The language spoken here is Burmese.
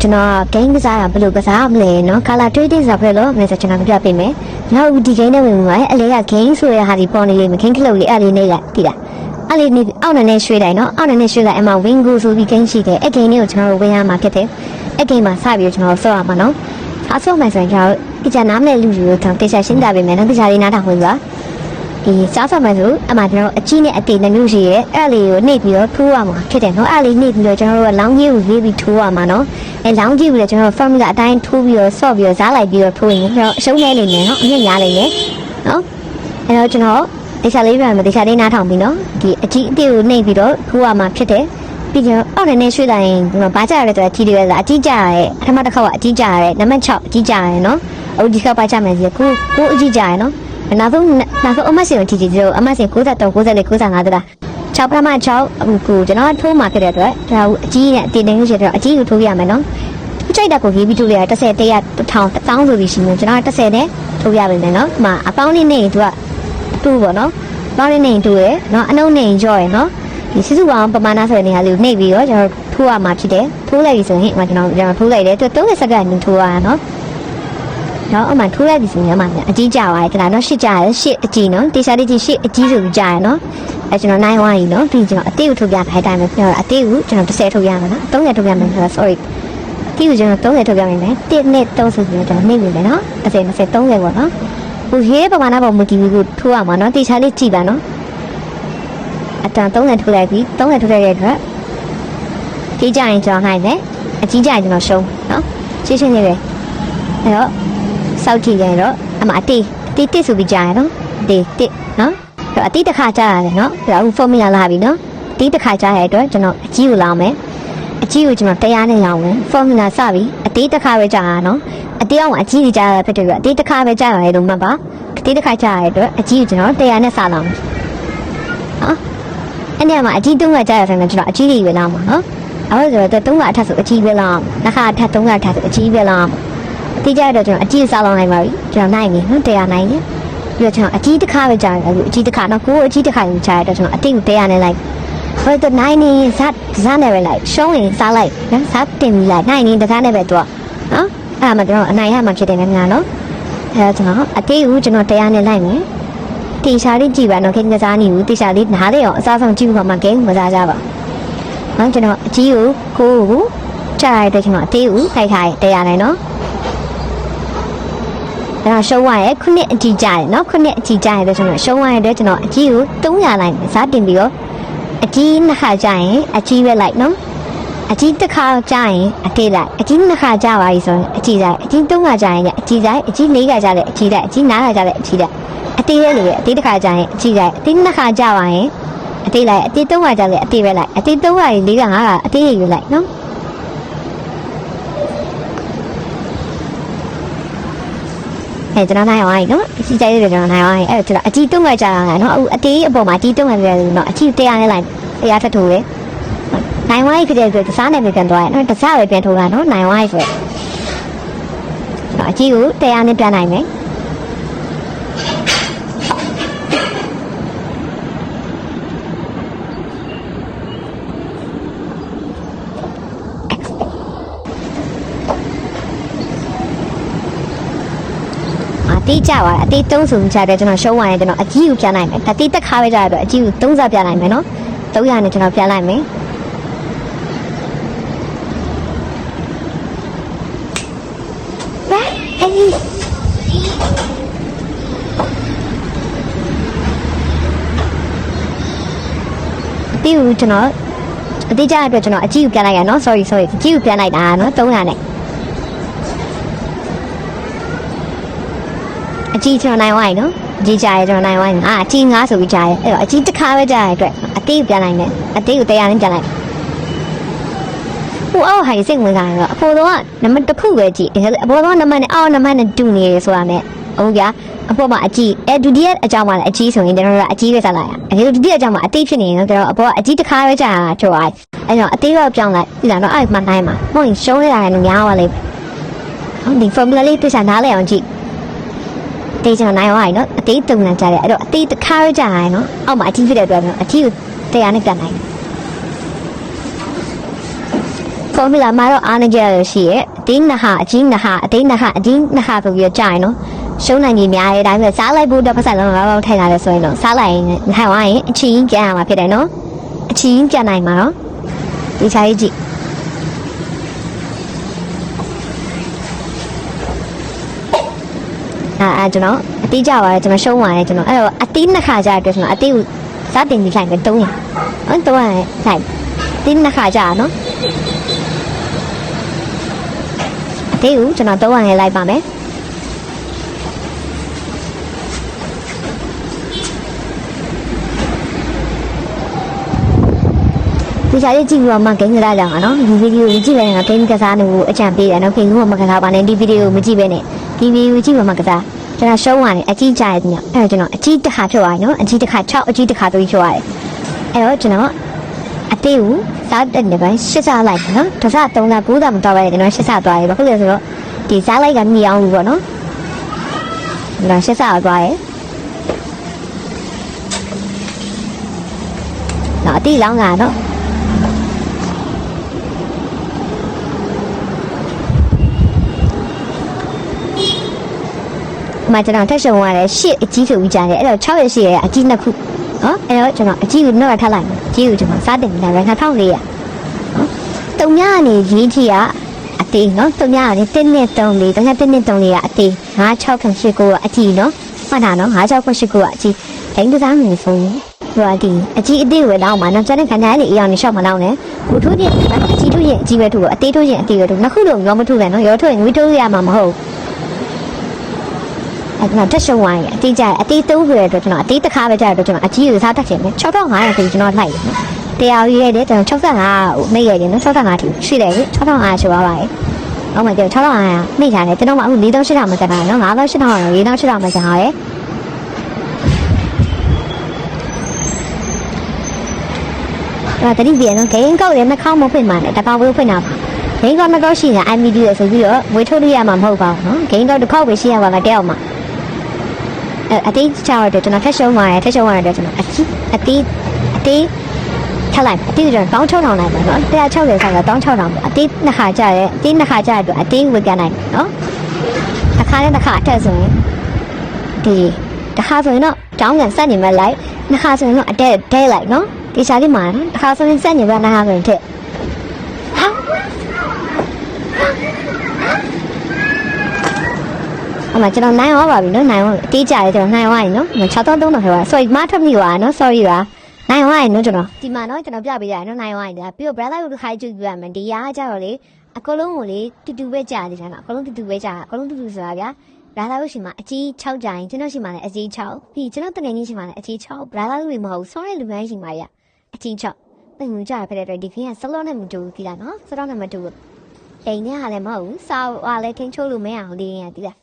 ကျွန်တော်ဂိမ်းကစားတာဘယ်လိုကစားမလဲနော်ကာလာတွေးတင်းစားဖွဲ့လို့မင်းဆိုကျွန်တော်ပြပေးမယ်နောက်ဒီဂိမ်းနဲ့ဝင်မှာအလေကဂိမ်းဆိုရဟာဒီပေါ်နေလေးမခင်းခလုတ်လေးအဲ့လေးနေလိုက်တိလားအဲ့လေးနေအောက်နဲ့ရွှေ့လိုက်နော်အောက်နဲ့ရွှေ့လိုက်အမှဝင်းကိုဆိုပြီးဂိမ်းရှိတယ်အဲ့ဂိမ်းလေးကိုကျွန်တော်တို့ဝင်ရမှာဖြစ်တယ်အဲ့ဂိမ်းမှာစပြီးကျွန်တော်ဆော့ရမှာနော်အဆော့မှဆိုရင်ကျွန်တော်ဒီချာနားမလဲလူလူကိုတေချာရှင်းပြပေးမယ်နော်တေချာလေးနားထောင်ဝင်ပါဒီစားဆော့မှဆိုအမှကျွန်တော်အကြီးနဲ့အတေနဲ့မျိုးရှိရဲ့အဲ့လေးကိုနှိပ်ပြီးတော့ထိုးရမှာဖြစ်တယ်နော်အဲ့လေးနှိပ်ပြီးတော့ကျွန်တော်တို့ကလောင်းကြီးကိုရေးပြီးထိုးရမှာနော်အဲလောင်းကြီးကိုလည်းကျွန်တော် formula အတိုင်းထိုးပြီးတော့ဆော့ပြီးတော့စားလိုက်ပြီးတော့ထိုးရင်ကျွန်တော်အရှုံးနေနေမယ်နော်အမြင့်များနေတယ်နော်အဲတော့ကျွန်တော်တေချာလေးပြန်မယ်တေချာလေးနားထောင်ပြီးနော်ဒီအကြီးအတေကိုနှိပ်ပြီးတော့ထိုးရမှာဖြစ်တယ်ပြီးကျွန်တော်အောက်နဲ့ရွှေ့လိုက်ရင်ကျွန်တော်ဘာကြရလဲဆိုတော့အကြီးတွေပဲလားအကြီးကြရရဲ့ပထမတစ်ခေါက်ကအကြီးကြရရဲ့နံပါတ်6အကြီးကြရရဲ့နော်အခုဒီခေါက်ပါကြမယ်စီကိုအကြီးကြရနော်နောက်ဆုံးအမတ်စင်ကိုကြည့်ကြည့်အမတ်စင်93 94 95တလား6ပထမ6အခုကျွန်တော်ထိုးမှာဖြစ်တဲ့အတွက်ဒါအကြီးနဲ့အတင်းတင်းရှိတော့အကြီးကိုထိုးရမယ်နော်ကြိုက်တာကိုရေးပြီးထိုးလိုက်10 100 1000 1000ဆိုပြီးရှိနေကျွန်တော်10နဲ့ထိုးရပါမယ်နော်ဒီမှာအပေါင်းလေးနေသူကတူပေါ့နော်ပေါင်းလေးနေတူရယ်နော်အနှုံးနေကြော့ရယ်နော်ဒီစစ်စုပေါင်းပမာဏဆိုတဲ့နေရာလေးကိုနှိပ်ပြီးတော့ကျွန်တော်ထိုးရမှာဖြစ်တယ်ထိုးလိုက်ပြီဆိုရင်ကျွန်တော်ထိုးလိုက်တယ်သူ30စက္ကန့်နေထိုးရတာနော်နော်အမှထိုးလိုက်ပြီဆိုရင်အမှအကြီးကြသွားတယ်ဒါနော်ရှစ်ကြရတယ်ရှစ်အကြီးနော်တေချာလေးကြီးရှစ်အကြီးဆိုပြီးကြရနော်အဲကျွန်တော်နိုင်ဝိုင်းပြီနော်ပြီးကျွန်တော်အသေးကိုထုတ်ပြခိုင်းတိုင်းပဲပြောတာအသေးကိုကျွန်တော်30ထုတ်ပြမယ်နော်30ထုတ်ပြမယ်ဆိုတော့ sorry အသေးကိုကျွန်တော်30ထုတ်ပြမယ်1နဲ့3ဆိုပြီးတော့နှိပ်ပြီမယ်နော်30 20 30ပေါ့နော်ဟိုရေးပမာဏပေါ်မူတည်ပြီးကိုထိုးရမှာနော်တေချာလေးကြည့်ပါနော်အတန်30ထုတ်လိုက်ပြီ30ထုတ်လိုက်တဲ့အတွက်ကြီးကြရင်ကျွန်တော်နိုင်တယ်အကြီးကြရင်ကျွန်တော်ရှုံးနော်ရှင်းရှင်းလေးပဲအဲတော့စောက်ကြည့်ရတော့အမအတေးတစ်ဆိုပြီးကြားရနော်တစ်နော်အဲ့အတေးတစ်ခါကြားရတယ်နော်ဒါအခု formula လာပြီနော်အတေးတစ်ခါကြားရတဲ့အတွက်ကျွန်တော်အကြီးကိုလောင်းမယ်အကြီးကိုကျွန်တော်100နဲ့လောင်းမယ် formula စပြီအတေးတစ်ခါပဲကြားရနော်အတေးအောင်အကြီးကြီးကြားရဖြစ်တယ်ပြီးအတေးတစ်ခါပဲကြားရတယ်လို့မှတ်ပါအတေးတစ်ခါကြားရတဲ့အတွက်အကြီးကိုကျွန်တော်100နဲ့စလောင်းမယ်နော်အဲ့ဒီမှာအကြီး3ကကြားရတဲ့ကျွန်တော်အကြီးကြီးပဲလောင်းမှာနော်အဲ့ဒါဆိုတော့3ကအထက်ဆိုအကြီးပဲလောင်းတစ်ခါအထက်3ကအထက်ဆိုအကြီးပဲလောင်းတိကျတော့ကျွန်တော်အကြီးစားလောင်းနိုင်ပါပြီကျွန်တော်နိုင်ပြီနော်100နိုင်တယ်ပြီးတော့ကျွန်တော်အကြီးတစ်ခါပဲကြားတယ်အခုအကြီးတစ်ခါနော်ကိုအကြီးတစ်ခါယူကြားရတော့ကျွန်တော်အတိတ်ကို100နဲ့လိုက်ဟိုတော့နိုင်နေဇာနဲ့ပဲလိုက်ရှုံးရင်စားလိုက်နော်ဇာတင်ပြီးလိုက်နိုင်နေတကားနဲ့ပဲတော့နော်အဲ့ဒါမှကျွန်တော်အနိုင်ရမှဖြစ်တယ်များများနော်အဲ့တော့ကျွန်တော်အတိတ်ကိုကျွန်တော်100နဲ့လိုက်မယ်တေချာလေးကြည့်ပါနော်ခင်ဗျားစားနေဘူးတေချာလေးနားလေအောင်အစားဆုံးကြည့်ဖို့မှဂိမ်းမစားကြပါနော်ကျွန်တော်အကြီးကိုကြားရတဲ့ကျွန်တော်အတိတ်ကိုခိုက်ထား100နဲ့နော်အဲ့တော့ရှုံးရရဲ့ခုနှစ်အကြီးကြတယ်နော်ခုနှစ်အကြီးကြရတဲ့ကျွန်တော်ရှုံးရတဲ့ကျွန်တော်အကြီးကို300လိုက်မယ်စားတင်ပြီးတော့အကြီးနှစ်ခါကြရင်အကြီးပဲလိုက်နော်အကြီးတစ်ခါကြရင်အတေးလိုက်အကြီးနှစ်ခါကြပါပြီဆိုရင်အကြီးလိုက်အကြီး3ခါကြရင်အကြီးလိုက်အကြီး4ခါကြလဲအကြီးလိုက်အကြီး9ခါကြလဲအကြီးလိုက်အတေးရဲ့လေအတေးတစ်ခါကြရင်အကြီးလိုက်အတေးနှစ်ခါကြပါရင်အတေးလိုက်အတေး3ခါကြလဲအတေးပဲလိုက်အတေး3ခါရင်4ခါ5ခါအတေးရွေးလိုက်နော်အဲကျွန်တော်နိုင်အောင်နော်အကြီးကြိုက်တယ်ကျွန်တော်နိုင်အောင်အဲ့ကျွန်တော်အကြီးတုံးကကြာတာနော်အတေးအပေါ်မှာအကြီးတုံးကပြရတယ်နော်အကြီး100နဲ့လိုက်100ထပ်ထိုးတယ်နိုင်ဝိုင်းကြတဲ့အတွက်တစားနဲ့ပြန်သွားရနော်တစားပဲပြန်ထိုးတာနော်နိုင်ဝိုင်းဆိုအကြီးကို100နဲ့ပြန်နိုင်မယ်တေးကြပါအတေး3ဆိုကြတယ်ကျွန်တော်ရှုံးသွားရင်ကျွန်တော်အကြီးကိုပြန်လိုက်မယ်ဒါတေးတက်ခါပဲကြရတော့အကြီးကို3စားပြန်လိုက်မယ်နော်300နဲ့ကျွန်တော်ပြန်လိုက်မယ်တေးကိုကျွန်တော်အတေးကြရတော့ကျွန်တော်အကြီးကိုပြန်လိုက်ရနော် sorry အကြီးကိုပြန်လိုက်တာနော်300နဲ့အကြီးကျွန်တော်နိုင်ဝိုင်းနော်အကြီးကြားရကျွန်တော်နိုင်ဝိုင်းအကြီး9ဆိုပြီးကြားရအဲ့တော့အကြီးတစ်ခါပဲကြားရအတွက်အတေးကိုပြန်လိုက်မယ်အတေးကို100နဲ့ပြန်လိုက်ဟိုအောက်ဟိုင်စိတ်ဝင်စားရတော့အပေါ်တော့နံပါတ်တစ်ခုပဲကြည့်အပေါ်တော့နံပါတ်နဲ့အောက်နံပါတ်နဲ့တူနေရဆိုတာနဲ့ဟုတ်ကြအပေါ်မှာအကြီးဒုတိယအကြောင်းမှာလည်းအကြီးဆိုရင်ကျွန်တော်တို့အကြီးပဲစားလိုက်ရအဲဒုတိယအကြောင်းမှာအတေးဖြစ်နေရင်တော့အပေါ်ကအကြီးတစ်ခါပဲကြားရတော့အဲ့တော့အတေးတော့ပြောင်းလိုက်ပြီလားနော်အဲ့မှနိုင်မှာဟုတ်ရင်ရှုံးရတာလည်းများသွားလိမ့်မယ်ဟုတ်ဒီ formula လေးသိချာနားလည်အောင်ကြည့်တေးကျွန်တော်နိုင်သွားပြီနော်အတေးတုံလန်ကြတယ်အဲ့တော့အတေးတစ်ခါရကြရင်နော်အောက်မှာအကြီးဖြစ်တဲ့အတွက်အကြီးကို100နဲ့ပြန်နိုင် formula မှာတော့အားနေကြရရှိရဲ့အတင်းနှစ်ဟာအကြီးနှစ်ဟာအတင်းနှစ်ဟာအကြီးနှစ်ဟာဆိုပြီးတော့ကြာရင်နော်ရှုံးနိုင်ကြီးများရဲ့ဒါပေမဲ့စားလိုက်ဖို့တော့ပတ်စံလုံးလောက်ထိုင်လာတယ်ဆိုရင်တော့စားလိုက်ရင်ထိုင်သွားရင်အချင်းပြန်ရမှာဖြစ်တယ်နော်အချင်းပြန်နိုင်မှာနော်ဒီခြားကြီးကြည့်ကျွန်တော်အတီးကြပါတယ်ကျွန်တော်ရှုံးပါတယ်ကျွန်တော်အဲ့တော့အတီးနှစ်ခါကြာအတွက်ကျွန်တော်အတီးကိုစားတင်ပြီးလိုက်မယ်300နော်300လိုက်တင်းနှစ်ခါကြာနော်အတီးကိုကျွန်တော်300လိုက်ပါမယ်ဒီစားလေးကြည့်ပြီးတော့မှဂိမ်းကစားကြအောင်နော်ဒီဗီဒီယိုကိုကြည့်လိုက်ရင်ဂိမ်းကစားနေဖို့အကြံပေးတယ်နော်ဖေကမကစားပါနဲ့ဒီဗီဒီယိုကိုမကြည့်ပဲနဲ့ဒီဗီဒီယိုကိုကြည့်ပြီးမှကစားကျွန်တော်ရှုံးသွားတယ်အကြီးကြရတယ်ညအဲ့တော့ကျွန်တော်အကြီးတစ်ခါဖြုတ်သွားတယ်နော်အကြီးတစ်ခါ6အကြီးတစ်ခါ3ဖြုတ်ရတယ်အဲ့တော့ကျွန်တော်အသေးကိုစားတက်နေပိုင်း8စားလိုက်နော်တစ်စား3စား9စားမတော်ပဲကျွန်တော်8စားသွားတယ်ဘာဖြစ်လဲဆိုတော့ဒီစားလိုက်ကမြည်အောင်လို့ပေါ့နော်ကျွန်တော်8စားသွားတယ်နော်အသေးလောင်းကနော်မှာကျွန်တော်ထက်ရှုံရတယ်8အကြီးဖြုတ်ပြီးကြတယ်အဲ့တော့6ရဲ့8ရဲ့အကြီးနှစ်ခုနော်အဲ့တော့ကျွန်တော်အကြီးကိုနှုတ်ရထားလိုက်မယ်အကြီးကိုကျွန်တော်စားတင်နေတာပဲ2400နော်တုံညကနေရေးထီကအတေးနော်တုံညကနေ1နဲ့3လေးတုံည1နဲ့3လေးကအတေး9 6 8 9ကအကြီးနော်မှတ်တာနော်9 6 8 9ကအကြီးဒိန်းကစားနေဆုံးဟိုအတီးအကြီးအသေးဝယ်တော့မှာနော်ကျန်တဲ့ခန္ဓာလေးအရောင်နေလျှောက်မလောက်နဲ့ဟိုထိုးရင်အကြီးထိုးရင်အကြီးပဲထိုးအသေးထိုးရင်အသေးပဲထိုးနှစ်ခုလုံးရောမထိုးနဲ့နော်ရောထိုးရင်ငွေထိုးရမှာမဟုတ်အဲ့တော့တက်ရှုံးသွားရင်အတီးကြအတီး3ဆိုတဲ့အတွက်ကျွန်တော်အတီးတစ်ခါပဲကြတဲ့အတွက်ကျွန်တော်အကြီးကိုစားတက်ချင်တယ်6500ဆိုကျွန်တော်လိုက်တယ်တရားရွေးတယ်ကျွန်တော်65မိတ်ရတယ်နော်65ထိရှိတယ်လေ6500ဆိုပါပါရဲ့။အော်မကျ6500မိတ်ထားတယ်ကျွန်တော်မှအခု4800မကျန်တာနော်5800 4800မကျန်ပါရဲ့။အဲ့ဒါတတိပြန်နော်ဂိမ်းကောက်တယ်နှာခေါင်းမဖွင့်မှလည်းတကောင်ဝေးဖွင့်တာပါ။ဂိမ်းကောက်နှာခေါင်းရှိရင် IMD ရဆိုပြီးတော့ဝေးထုတ်လို့ရမှာမဟုတ်ပါဘူးနော်။ဂိမ်းကောက်တစ်ခေါက်ပဲရှိရပါမှာတယောက်မှာအတေးချောက်တော့ကျွန်တော်ထက်ရှုံးသွားတယ်ထက်ရှုံးသွားတယ်ကျွန်တော်အတေးထက်လိုက်အတေးကျွန်တော်16000လိုက်ပါနော်160ဆောက်တော့16000အတေးနှစ်ခါကြရဲအတေးနှစ်ခါကြရတော့အတေးဝေကန်နိုင်နော်တစ်ခါနဲ့တစ်ခါအထက်ဆိုရင်ဒီတစ်ခါဆိုရင်တော့တောင်းကန်ဆက်နေမဲ့လိုက်နှစ်ခါဆိုရင်တော့အတက်ဒဲလိုက်နော်ဒီစားလေးမှာနော်တစ်ခါဆိုရင်ဆက်နေမဲ့နှစ်ခါဆိုရင်ထက်အမကျွန်တော်နိုင်သွားပါပြီနော်နိုင်သွားအတေးကြရဲကျွန်တော်နိုင်သွားပြီနော်6300တော့ခဲ့ပါ sorry မထပ်မိပါနော် sorry ပါနိုင်သွားရင်နော်ကျွန်တော်ဒီမှာနော်ကျွန်တော်ပြပေးရတယ်နော်နိုင်သွားရင်ဒါပြီးတော့ brother ကိုခိုင်းကြည့်ပြရမယ်ဒီရားကြတော့လေအကုန်လုံးကိုလေတူတူပဲကြာနေတာနော်အကုန်လုံးတူတူပဲကြာအကုန်လုံးတူတူဆိုတာဗျာ brother တို့ရှိမှအကြီး6ကြိုင်ကျွန်တော်ရှိမှလည်းအကြီး6ပြီးကျွန်တော်တကယ်ကြီးရှိမှလည်းအကြီး6 brother တို့တွေမဟုတ် sorry လူမျိုးရှိမှရအကြီး6ပြင်မှုကြရဖက်တဲ့အတွက်ဒီခင်းကစလောနဲ့မတူဘူးကြည့်လားနော်စလောနဲ့မတူဘူးအိမ်ထဲကလည်းမဟုတ်ဘူးစာဝါလည်းထင်းချိုးလို့မရအောင်လေးရည်ရည်လား